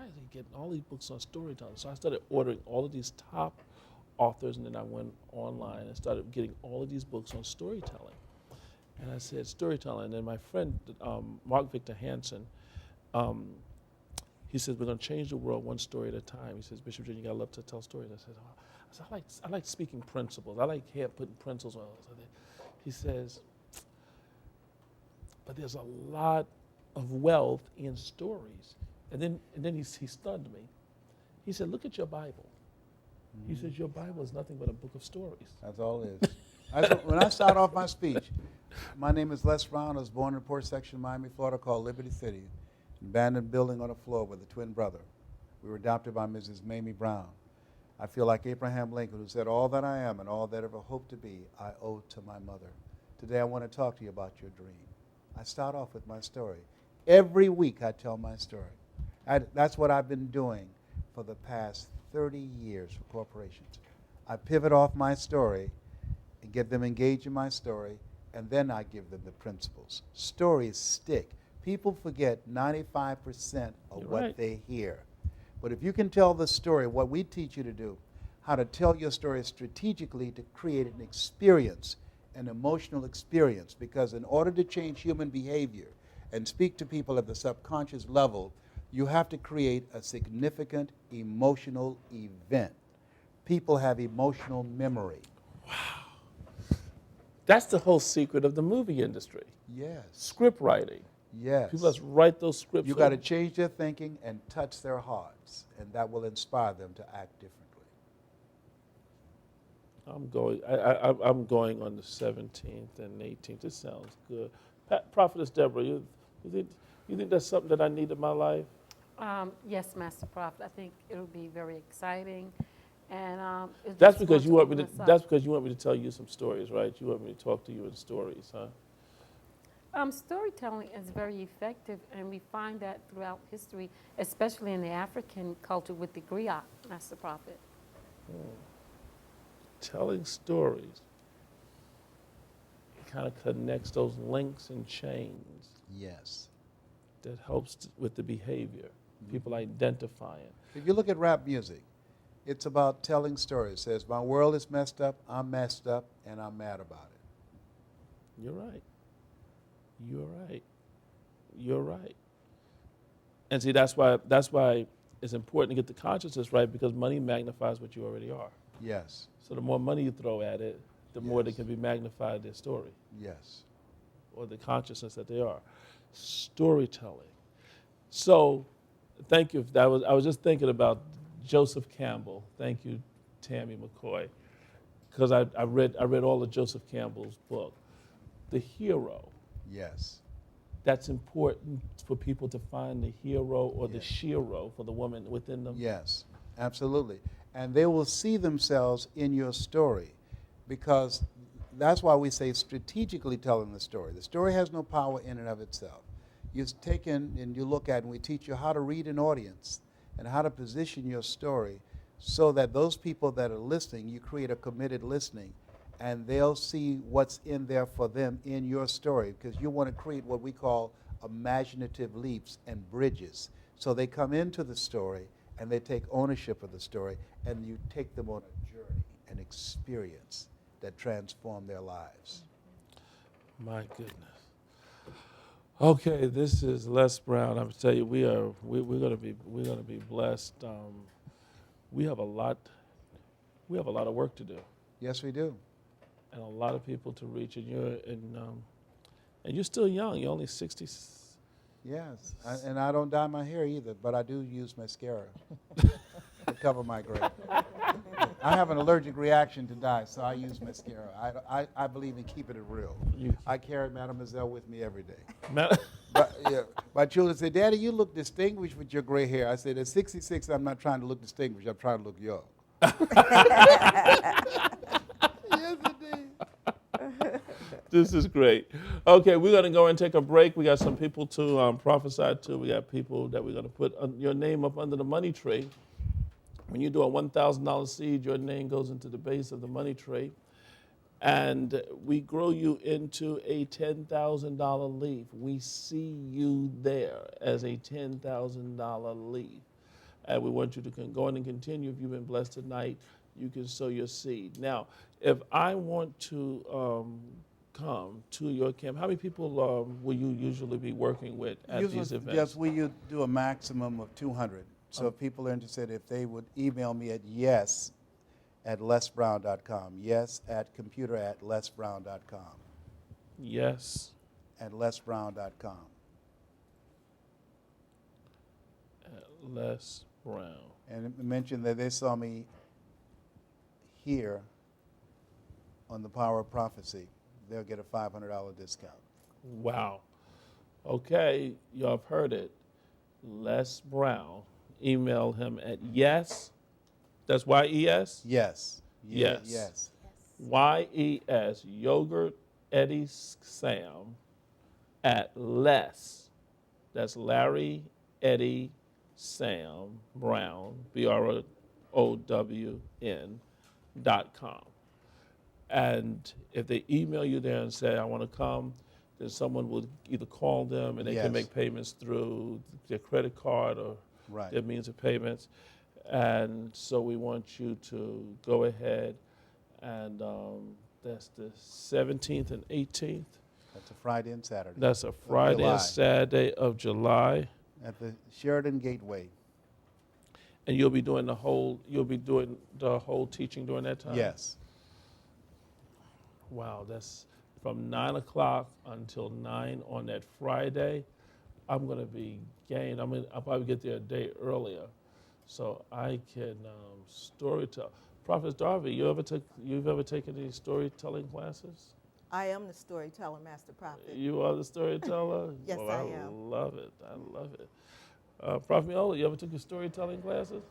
why is he getting all these books on storytelling? So I started ordering all of these top authors, and then I went online and started getting all of these books on storytelling. And I said, storytelling. And then my friend, Mark Victor Hansen, um, he says, we're going to change the world one story at a time. He says, Bishop Jr., you got to love to tell stories. I said, I like speaking principles. I like putting principles on. He says, but there's a lot of wealth in stories. And then he stunned me. He said, look at your Bible. He says, your Bible is nothing but a book of stories. That's all it is. When I start off my speech, my name is Les Brown. I was born in a poor section of Miami, Florida called Liberty City, an abandoned building on the floor with a twin brother. We were adopted by Mrs. Mamie Brown. I feel like Abraham Lincoln, who said, all that I am and all that ever hope to be, I owe to my mother. Today I want to talk to you about your dream. I start off with my story. Every week I tell my story. That's what I've been doing for the past 30 years for corporations. I pivot off my story and get them engaged in my story, and then I give them the principles. Stories stick. People forget 95% of what they hear. But if you can tell the story, what we teach you to do, how to tell your story strategically to create an experience, an emotional experience, because in order to change human behavior and speak to people at the subconscious level, you have to create a significant emotional event. People have emotional memory. Wow. That's the whole secret of the movie industry. Yes. Script writing. Yes. People just write those scripts. You got to change their thinking and touch their hearts, and that will inspire them to act differently. I'm going on the 17th and 18th. This sounds good. Prophetess Deborah, you think that's something that I need in my life? Yes, Master Prophet. I think it'll be very exciting, and that's because you want me to. That's because you want me to tell you some stories, right? You want me to talk to you in stories, huh? Storytelling is very effective, and we find that throughout history, especially in the African culture with the griot, Master Prophet. Telling stories, it kind of connects those links and chains. Yes. That helps with the behavior, people identifying. If you look at rap music, it's about telling stories. It says, my world is messed up, I'm messed up, and I'm mad about it. You're right. You're right. You're right. And see, that's why it's important to get the consciousness right, because money magnifies what you already are. Yes. So the more money you throw at it, the more they can be magnified their story. Yes. Or the consciousness that they are. Storytelling. So, thank you. I was just thinking about Joseph Campbell. Thank you, Tammy McCoy, because I read all of Joseph Campbell's book, The Hero. Yes. That's important for people to find the hero or the shero for the woman within them. Yes, absolutely. And they will see themselves in your story, because that's why we say strategically telling the story. The story has no power in and of itself. You take in and you look at, and we teach you how to read an audience and how to position your story so that those people that are listening, you create a committed listening, and they'll see what's in there for them in your story, because you want to create what we call imaginative leaps and bridges. So they come into the story and they take ownership of the story, and you take them on a journey, an experience that transform their lives. My goodness. Okay, this is Les Brown. I'm tell you, we're gonna be blessed. We have a lot of work to do. Yes, we do. And a lot of people to reach, and you're still young. You're only 60. Yes, and I don't dye my hair either, but I do use mascara to cover my gray. I have an allergic reaction to dye, so I use mascara. I believe in keeping it real. I carry Mademoiselle with me every day. My children say, Daddy, you look distinguished with your gray hair. I said, at 66, I'm not trying to look distinguished. I'm trying to look young. Yes, indeed. This is great. Okay, we're going to go and take a break. We got some people to prophesy to. We got people that we're going to put your name up under the money tree. When you do a $1,000 seed, your name goes into the base of the money tree. And we grow you into a $10,000 leaf. We see you there as a $10,000 leaf. And we want you to go on and continue. If you've been blessed tonight, you can sow your seed. Now, if I want to come to your camp, how many people will you usually be working with at these events? Yes, we do a maximum of 200. So if people are interested, if they would email me at yes@lesbrown.com, yes@computer@lesbrown.com, Yes, @lesbrown.com. Les Brown. And mention that they saw me here on the Power of Prophecy. They'll get a $500 discount. Wow. Okay, y'all have heard it. Les Brown. Email him at yes. That's Y-E-S? Yes. Yes. Yes. Y-E-S, Yogurt Eddie Sam at Les. That's Larry Eddie Sam Brown, BROWN.com. And if they email you there and say, I want to come, then someone will either call them and they Yes. can make payments through their credit card or Right. their means of payments. And so we want you to go ahead and that's the 17th and 18th. That's a Friday and Saturday. That's a Friday July. and Saturday of July. At the Sheridan Gateway. And you'll be doing the whole teaching during that time? Yes. Wow, that's from 9 o'clock until 9 on that Friday. I'm going to be gained. I'll probably get there a day earlier so I can storytell. Prophet Darby, you've ever taken any storytelling classes? I am the storyteller, Master Prophet. You are the storyteller? Yes, Well, I am. Love it. I love it. Prophet Miola, you ever took your storytelling classes?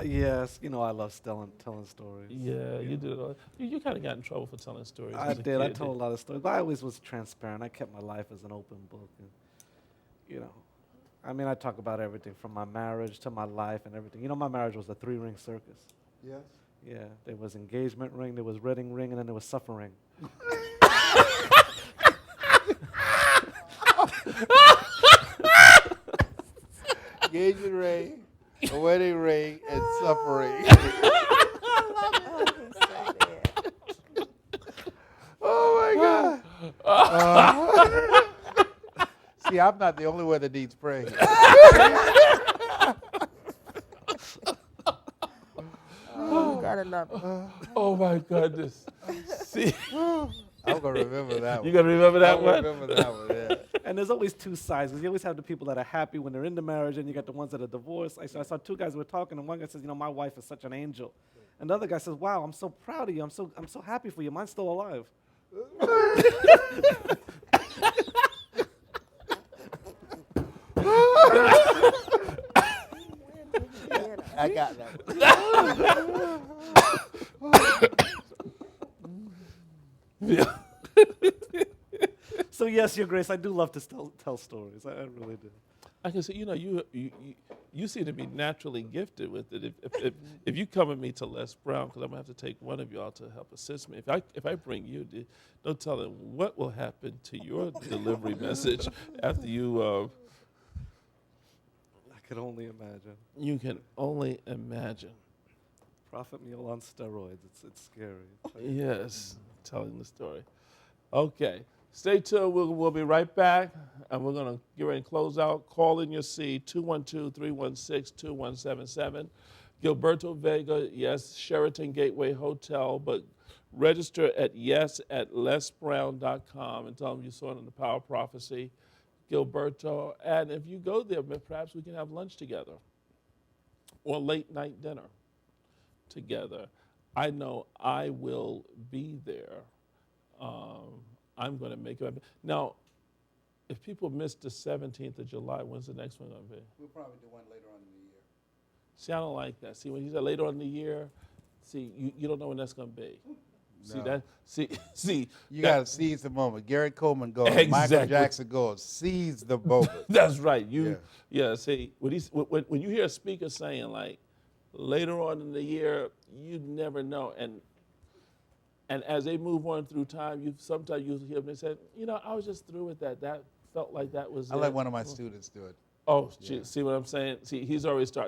Yes, I love telling stories. Yeah, you did it all. You kind of got in trouble for telling stories. I as a did. I kid, told a lot of stories, but I always was transparent. I kept my life as an open book. And, I talk about everything from my marriage to my life and everything. My marriage was a 3-ring circus. Yes. Yeah, there was engagement ring, there was wedding ring, and then there was suffering. Engagement ring, a wedding ring, and suffering. Oh my God. See, I'm not the only one that needs prayer. Oh, gotta love it. Oh my goodness. See, I'm going to remember that one. you gonna remember that I'll one? remember that one, yeah. And there's always two sides. 'Cause you always have the people that are happy when they're in the marriage, and you got the ones that are divorced. I saw 2 guys who were talking, and one guy says, my wife is such an angel. And the other guy says, wow, I'm so proud of you. I'm so happy for you. Mine's still alive. I got that one. Yeah. So yes, Your Grace, I do love to tell stories. I really do. I can say, you seem to be naturally gifted with it. If you come with me to Les Brown, because I'm gonna have to take one of y'all to help assist me. If I bring you, don't tell them what will happen to your delivery message after you. I could only imagine. You can only imagine. Prophet meal on steroids. It's scary. Yes, telling the story. Okay, stay tuned. We'll be right back, and we're going to get ready to close out. Call in your seed, 212-316-2177. Gilberto Vega, yes, Sheraton Gateway Hotel, but register at yes@lesbrown.com and tell them you saw it in the Power of Prophecy, Gilberto. And if you go there, perhaps we can have lunch together or late night dinner together. I know I will be there. I'm going to make it. Now, if people missed the 17th of July, when's the next one going to be? We'll probably do one later on in the year. See, I don't like that. See, when you said later on in the year, see, you don't know when that's going to be. See No. that? See. You got to seize the moment. Gary Coleman goes. Michael Exactly. Jackson goes. Seize the moment. That's right. Yeah. See, when you hear a speaker saying like later on in the year, you never know. And as they move on through time, sometimes you hear them say, I was just through with that. That felt like that was I it. let one of my students do it. Oh, Yeah. see what I'm saying? See, he's already starting.